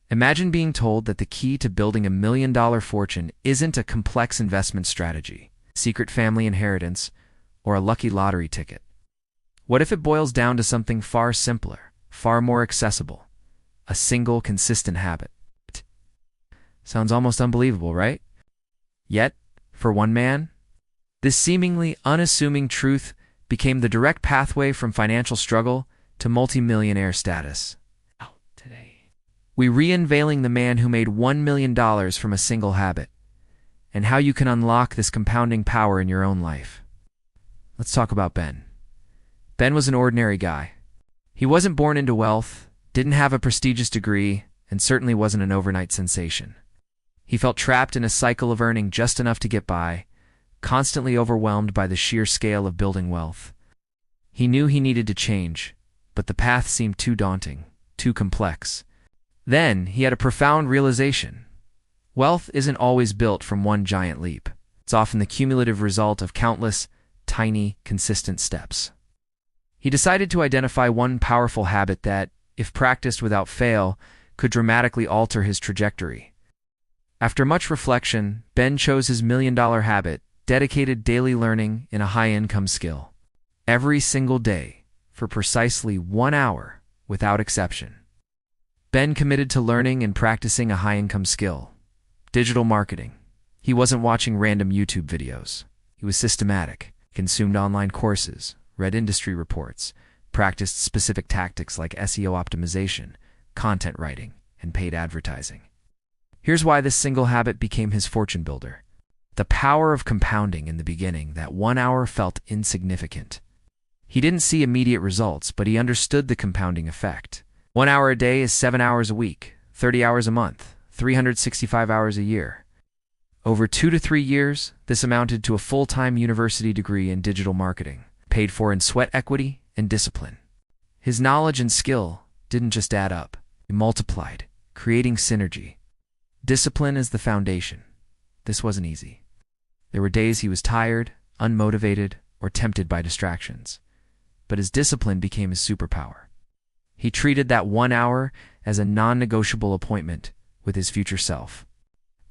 Imagine being told that the key to building $1 million fortune isn't a complex investment strategy, secret family inheritance, or a lucky lottery ticket. What if it boils down to something far simpler, far more accessible? A single, consistent habit. Sounds almost unbelievable, right? Yet, for one man, this seemingly unassuming truth became the direct pathway from financial struggle to multimillionaire status. Today, we re-unveiling the man who made $1 million from a single habit, and how you can unlock this compounding power in your own life. Let's talk about Ben. Ben was an ordinary guy. He wasn't born into wealth, didn't have a prestigious degree, and certainly wasn't an overnight sensation. He felt trapped in a cycle of earning just enough to get by, constantly overwhelmed by the sheer scale of building wealth. He knew he needed to change, but the path seemed too daunting, too complex. Then he had a profound realization. Wealth isn't always built from one giant leap. It's often the cumulative result of countless, tiny, consistent steps. He decided to identify one powerful habit that, if practiced without fail, could dramatically alter his trajectory. After much reflection, Ben chose his $1 million habit, dedicated daily learning in a high-income skill. Every single day, for precisely 1 hour, without exception. Ben committed to learning and practicing a high-income skill. Digital marketing. He wasn't watching random YouTube videos. He was systematic, consumed online courses, read industry reports, practiced specific tactics like SEO optimization, content writing, and paid advertising. Here's why this single habit became his fortune builder. The power of compounding. In the beginning, that 1 hour felt insignificant. He didn't see immediate results, but he understood the compounding effect. 1 hour a day is 7 hours a week, 30 hours a month, 365 hours a year. Over 2 to 3 years, this amounted to a full-time university degree in digital marketing, paid for in sweat equity and discipline. His knowledge and skill didn't just add up, it multiplied, creating synergy. Discipline is the foundation. This wasn't easy. There were days he was tired, unmotivated, or tempted by distractions. But his discipline became his superpower. He treated that 1 hour as a non-negotiable appointment with his future self.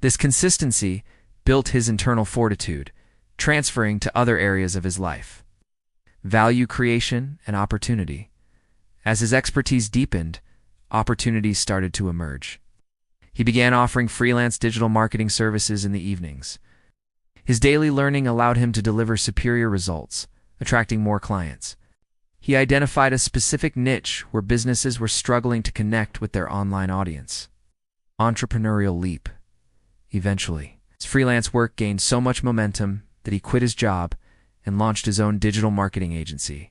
This consistency built his internal fortitude, transferring to other areas of his life. Value creation and opportunity. As his expertise deepened, opportunities started to emerge. He began offering freelance digital marketing services in the evenings. His daily learning allowed him to deliver superior results, attracting more clients. He identified a specific niche where businesses were struggling to connect with their online audience. Entrepreneurial leap. Eventually, his freelance work gained so much momentum that he quit his job and launched his own digital marketing agency.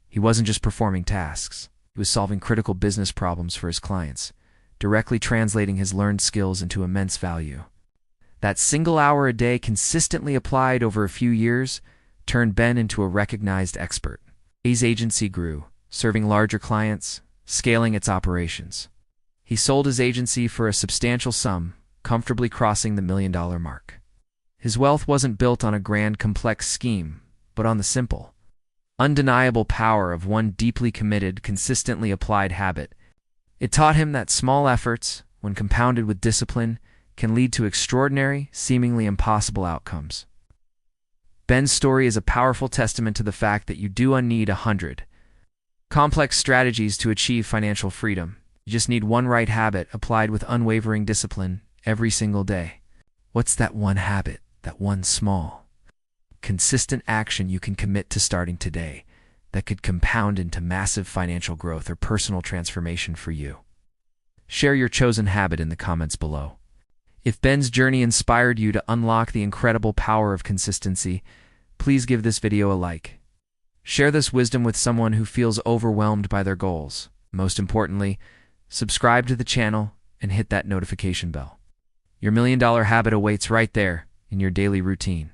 He wasn't just performing tasks. He was solving critical business problems for his clients, directly translating his learned skills into immense value. That single hour a day consistently applied over a few years turned Ben into a recognized expert. His agency grew, serving larger clients, scaling its operations. He sold his agency for a substantial sum, comfortably crossing the $1 million mark. His wealth wasn't built on a grand, complex scheme, but on the simple, undeniable power of one deeply committed, consistently applied habit. It taught him that small efforts, when compounded with discipline, can lead to extraordinary, seemingly impossible outcomes. Ben's story is a powerful testament to the fact that you do need 100 complex strategies to achieve financial freedom. You just need one right habit applied with unwavering discipline every single day. What's that one habit, that one small, consistent action you can commit to starting today that could compound into massive financial growth or personal transformation for you? Share your chosen habit in the comments below. If Ben's journey inspired you to unlock the incredible power of consistency, please give this video a like. Share this wisdom with someone who feels overwhelmed by their goals. Most importantly, subscribe to the channel and hit that notification bell. Your $1 million habit awaits right there in your daily routine.